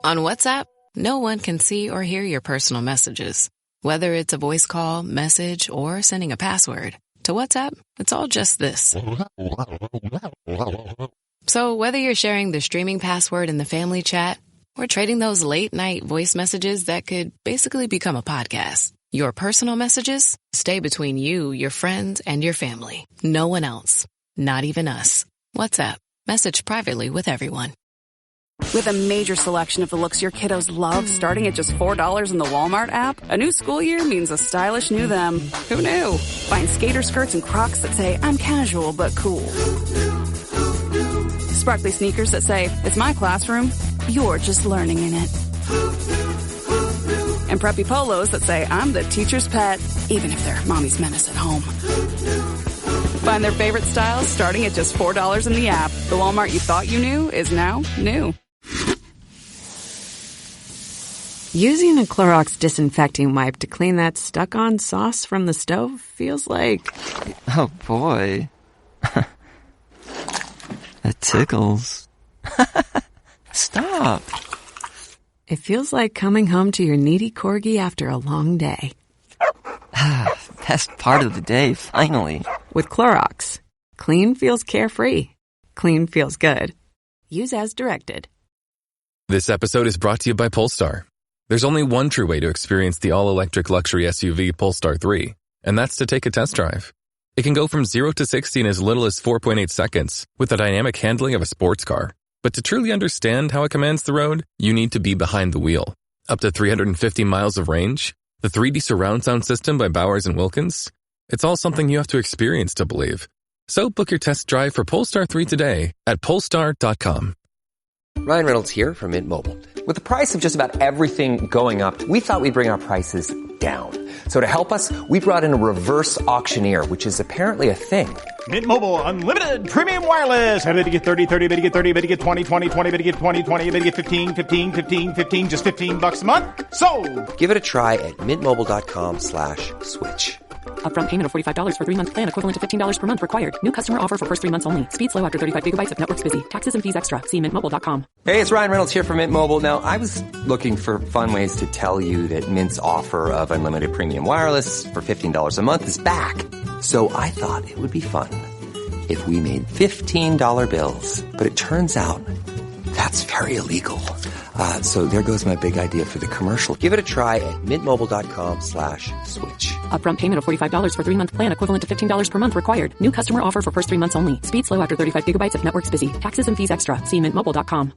On WhatsApp, no one can see or hear your personal messages. Whether it's a voice call, message, or sending a password. To WhatsApp, it's all just this. So whether you're sharing the streaming password in the family chat or trading those late-night voice messages that could basically become a podcast, your personal messages stay between you, your friends, and your family. No one else. Not even us. WhatsApp. Message privately with everyone. With a major selection of the looks your kiddos love, starting at just $4 in the Walmart app, a new school year means a stylish new them. Who knew? Find skater skirts and Crocs that say, I'm casual but cool. Sparkly sneakers that say, it's my classroom, you're just learning in it. And preppy polos that say, I'm the teacher's pet, even if they're mommy's menace at home. Find their favorite styles starting at just $4 in the app. The Walmart you thought you knew is now new. Using a Clorox disinfecting wipe to clean that stuck-on sauce from the stove feels like... Oh, boy. It tickles. Stop. It feels like coming home to your needy corgi after a long day. Best part of the day, finally. With Clorox. Clean feels carefree. Clean feels good. Use as directed. This episode is brought to you by Polestar. There's only one true way to experience the all-electric luxury SUV Polestar 3, and that's to take a test drive. It can go from 0 to 60 in as little as 4.8 seconds with the dynamic handling of a sports car. But to truly understand how it commands the road, you need to be behind the wheel. Up to 350 miles of range, the 3D surround sound system by Bowers & Wilkins. It's all something you have to experience to believe. So book your test drive for Polestar 3 today at Polestar.com. Ryan Reynolds here from Mint Mobile. With the price of just about everything going up, we thought we'd bring our prices down. So to help us, we brought in a reverse auctioneer, which is apparently a thing. Mint Mobile Unlimited Premium Wireless. How to get 30, 30, bit to get 30, bit to get 20, 20, 20, bit to get 20, 20, bit to get 15, 15, 15, 15, just $15 a month? Sold! Give it a try at mintmobile.com/switch. Upfront payment of $45 for 3-month plan, equivalent to $15 per month required. New customer offer for first 3 months only. Speed slow after 35 gigabytes if network's busy. Taxes and fees extra. See mintmobile.com. Hey, it's Ryan Reynolds here from Mint Mobile. Now, I was looking for fun ways to tell you that Mint's offer of unlimited premium wireless for $15 a month is back. So I thought it would be fun if we made $15 bills. But it turns out that's very illegal. So there goes my big idea for the commercial. Give it a try at mintmobile.com/switch. Upfront payment of $45 for 3-month plan, equivalent to $15 per month required. New customer offer for first 3 months only. Speed slow after 35 gigabytes if network's busy. Taxes and fees extra. See mintmobile.com.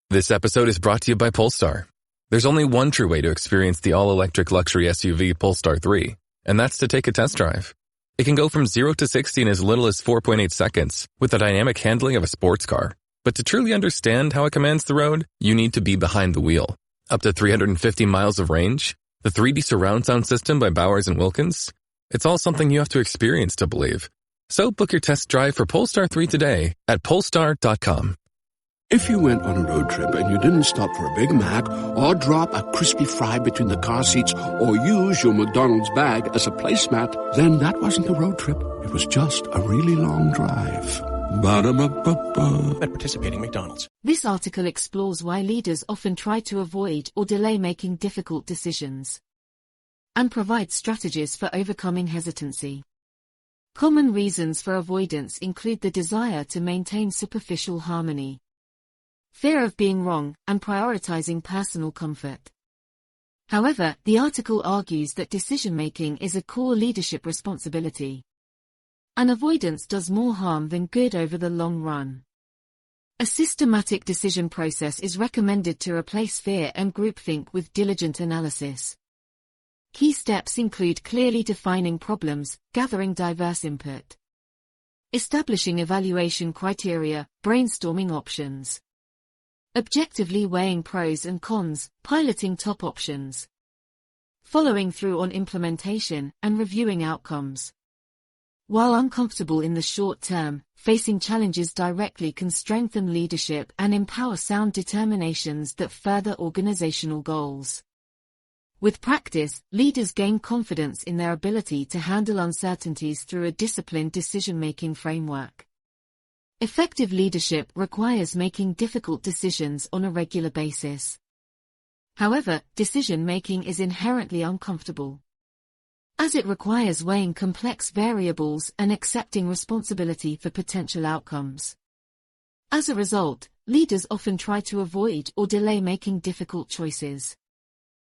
This episode is brought to you by Polestar. There's only one true way to experience the all-electric luxury SUV Polestar 3, and that's to take a test drive. It can go from 0 to 60 in as little as 4.8 seconds with the dynamic handling of a sports car. But to truly understand how it commands the road, you need to be behind the wheel. Up to 350 miles of range, the 3D surround sound system by Bowers & Wilkins. It's all something you have to experience to believe. So book your test drive for Polestar 3 today at Polestar.com. If you went on a road trip and you didn't stop for a Big Mac or drop a crispy fry between the car seats or use your McDonald's bag as a placemat, then that wasn't a road trip. It was just a really long drive. Ba-da-ba-ba-ba. At participating McDonald's. This article explores why leaders often try to avoid or delay making difficult decisions and provides strategies for overcoming hesitancy. Common reasons for avoidance include the desire to maintain superficial harmony, fear of being wrong, and prioritizing personal comfort. However, the article argues that decision-making is a core leadership responsibility, and avoidance does more harm than good over the long run. A systematic decision process is recommended to replace fear and groupthink with diligent analysis. Key steps include clearly defining problems, gathering diverse input, establishing evaluation criteria, brainstorming options, objectively weighing pros and cons, piloting top options, following through on implementation, and reviewing outcomes. While uncomfortable in the short term, facing challenges directly can strengthen leadership and empower sound determinations that further organizational goals. With practice, leaders gain confidence in their ability to handle uncertainties through a disciplined decision-making framework. Effective leadership requires making difficult decisions on a regular basis. However, decision-making is inherently uncomfortable, as it requires weighing complex variables and accepting responsibility for potential outcomes. As a result, leaders often try to avoid or delay making difficult choices.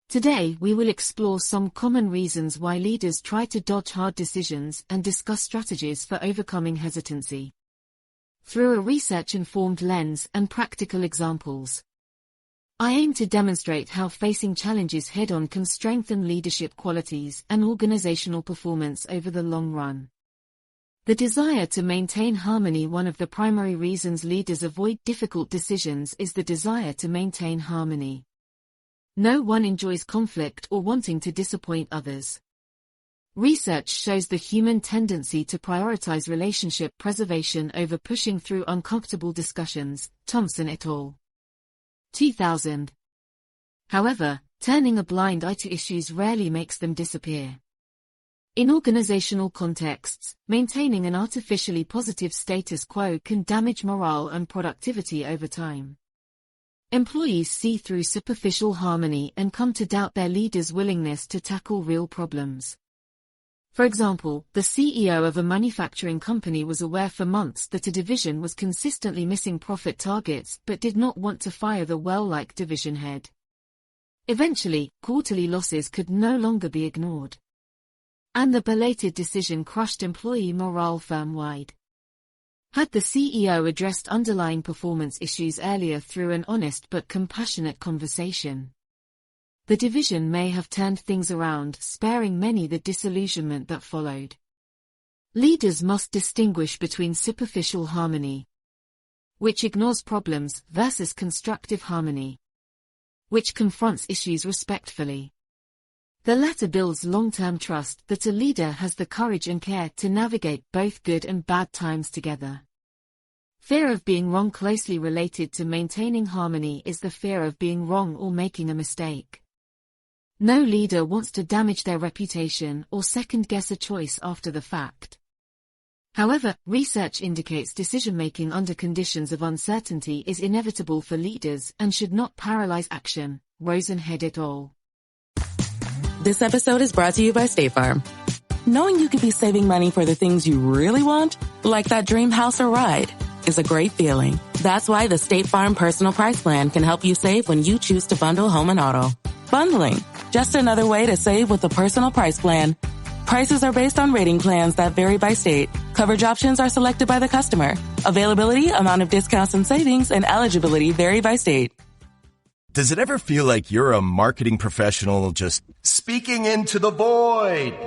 Today we will explore some common reasons why leaders try to dodge hard decisions and discuss strategies for overcoming hesitancy through a research-informed lens and practical examples. I aim to demonstrate how facing challenges head-on can strengthen leadership qualities and organizational performance over the long run. The desire to maintain harmony. One of the primary reasons leaders avoid difficult decisions is the desire to maintain harmony. No one enjoys conflict or wanting to disappoint others. Research shows the human tendency to prioritize relationship preservation over pushing through uncomfortable discussions, Thompson et al. 2000. However, turning a blind eye to issues rarely makes them disappear. In organizational contexts, maintaining an artificially positive status quo can damage morale and productivity over time. Employees see through superficial harmony and come to doubt their leaders' willingness to tackle real problems. For example, the CEO of a manufacturing company was aware for months that a division was consistently missing profit targets but did not want to fire the well-liked division head. Eventually, quarterly losses could no longer be ignored, and the belated decision crushed employee morale firm-wide. Had the CEO addressed underlying performance issues earlier through an honest but compassionate conversation, the division may have turned things around, sparing many the disillusionment that followed. Leaders must distinguish between superficial harmony, which ignores problems, versus constructive harmony, which confronts issues respectfully. The latter builds long-term trust that a leader has the courage and care to navigate both good and bad times together. Fear of being wrong. Closely related to maintaining harmony is the fear of being wrong or making a mistake. No leader wants to damage their reputation or second-guess a choice after the fact. However, research indicates decision-making under conditions of uncertainty is inevitable for leaders and should not paralyze action. Rosenhead et al. This episode is brought to you by State Farm. Knowing you could be saving money for the things you really want, like that dream house or ride, is a great feeling. That's why the State Farm Personal Price Plan can help you save when you choose to bundle home and auto. Bundling, just another way to save with a personal price plan. Prices are based on rating plans that vary by state. Coverage options are selected by the customer. Availability, amount of discounts and savings, and eligibility vary by state. Does it ever feel like you're a marketing professional just speaking into the void?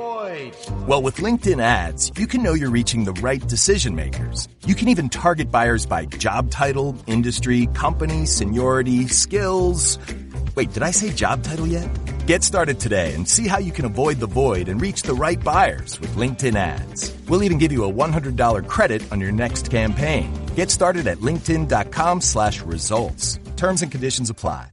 Well, with LinkedIn ads, you can know you're reaching the right decision makers. You can even target buyers by job title, industry, company, seniority, skills. Wait, did I say job title yet? Get started today and see how you can avoid the void and reach the right buyers with LinkedIn ads. We'll even give you a $100 credit on your next campaign. Get started at linkedin.com/results. Terms and conditions apply.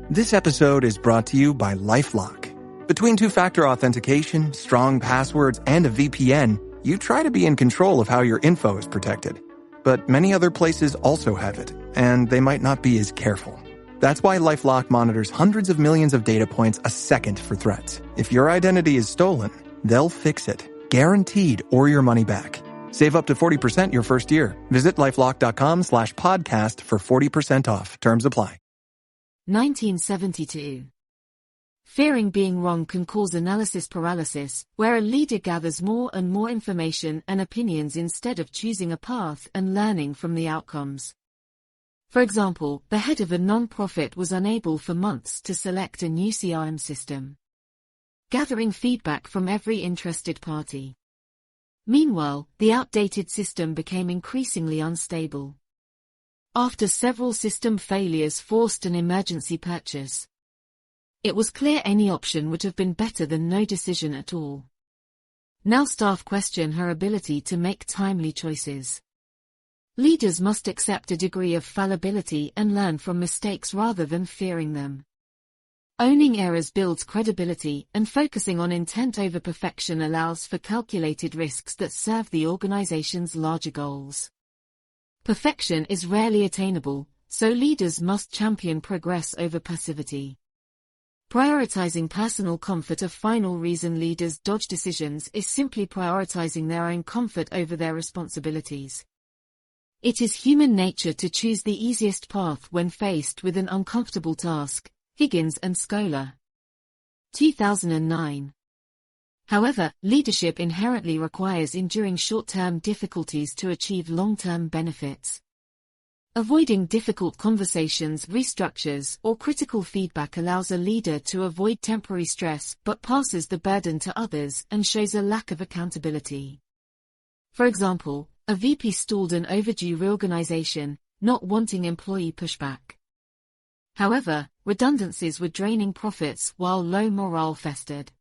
This episode is brought to you by LifeLock. Between two-factor authentication, strong passwords, and a VPN, you try to be in control of how your info is protected. But many other places also have it, and they might not be as careful. That's why LifeLock monitors hundreds of millions of data points a second for threats. If your identity is stolen, they'll fix it, guaranteed, or your money back. Save up to 40% your first year. Visit LifeLock.com/podcast for 40% off. Terms apply. 1972. Fearing being wrong can cause analysis paralysis, where a leader gathers more and more information and opinions instead of choosing a path and learning from the outcomes. For example, the head of a non-profit was unable for months to select a new CRM system, gathering feedback from every interested party. Meanwhile, the outdated system became increasingly unstable. After several system failures forced an emergency purchase. It was clear any option would have been better than no decision at all. Now staff question her ability to make timely choices. Leaders must accept a degree of fallibility and learn from mistakes rather than fearing them. Owning errors builds credibility, and focusing on intent over perfection allows for calculated risks that serve the organization's larger goals. Perfection is rarely attainable, so leaders must champion progress over passivity. Prioritizing personal comfort. A final reason leaders dodge decisions is simply prioritizing their own comfort over their responsibilities. It is human nature to choose the easiest path when faced with an uncomfortable task. Higgins and Scholar. 2009. However, leadership inherently requires enduring short-term difficulties to achieve long-term benefits. Avoiding difficult conversations, restructures, or critical feedback allows a leader to avoid temporary stress but passes the burden to others and shows a lack of accountability. For example, a VP stalled an overdue reorganization, not wanting employee pushback. However, redundancies were draining profits while low morale festered.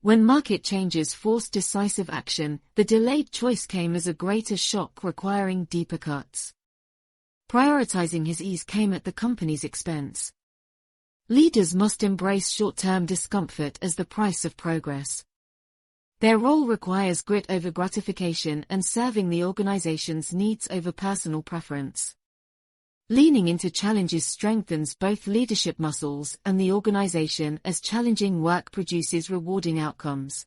When market changes forced decisive action, the delayed choice came as a greater shock requiring deeper cuts. Prioritizing his ease came at the company's expense. Leaders must embrace short-term discomfort as the price of progress. Their role requires grit over gratification and serving the organization's needs over personal preference. Leaning into challenges strengthens both leadership muscles and the organization as challenging work produces rewarding outcomes.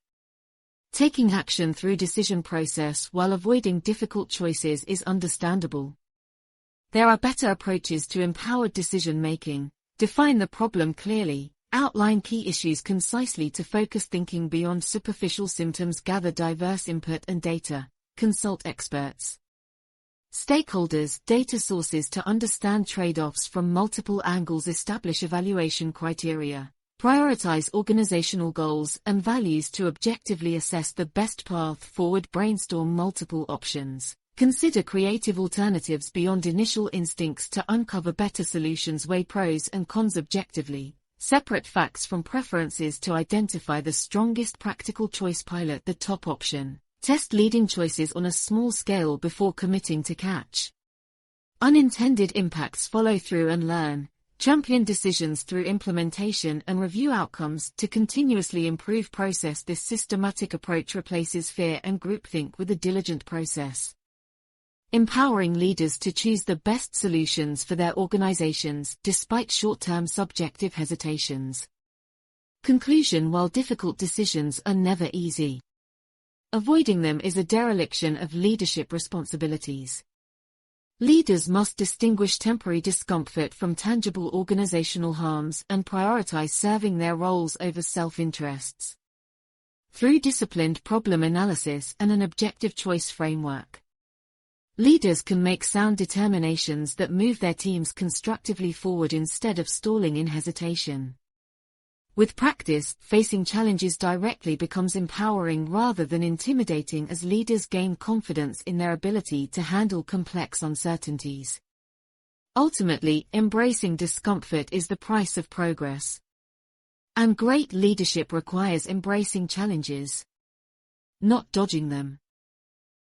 Taking action through decision process while avoiding difficult choices is understandable. There are better approaches to empowered decision-making. Define the problem clearly, outline key issues concisely to focus thinking beyond superficial symptoms, gather diverse input and data, consult experts. Stakeholders, data sources to understand trade-offs from multiple angles, establish evaluation criteria. Prioritize organizational goals and values to objectively assess the best path forward, brainstorm multiple options. Consider creative alternatives beyond initial instincts to uncover better solutions, weigh pros and cons objectively, separate facts from preferences to identify the strongest practical choice, pilot the top option, test leading choices on a small scale before committing to catch unintended impacts, follow through and learn, champion decisions through implementation and review outcomes to continuously improve process. This systematic approach replaces fear and groupthink with a diligent process, empowering leaders to choose the best solutions for their organizations despite short-term subjective hesitations. Conclusion: while difficult decisions are never easy, avoiding them is a dereliction of leadership responsibilities. Leaders must distinguish temporary discomfort from tangible organizational harms and prioritize serving their roles over self-interests. Through disciplined problem analysis and an objective choice framework, leaders can make sound determinations that move their teams constructively forward instead of stalling in hesitation. With practice, facing challenges directly becomes empowering rather than intimidating as leaders gain confidence in their ability to handle complex uncertainties. Ultimately, embracing discomfort is the price of progress. And great leadership requires embracing challenges, not dodging them.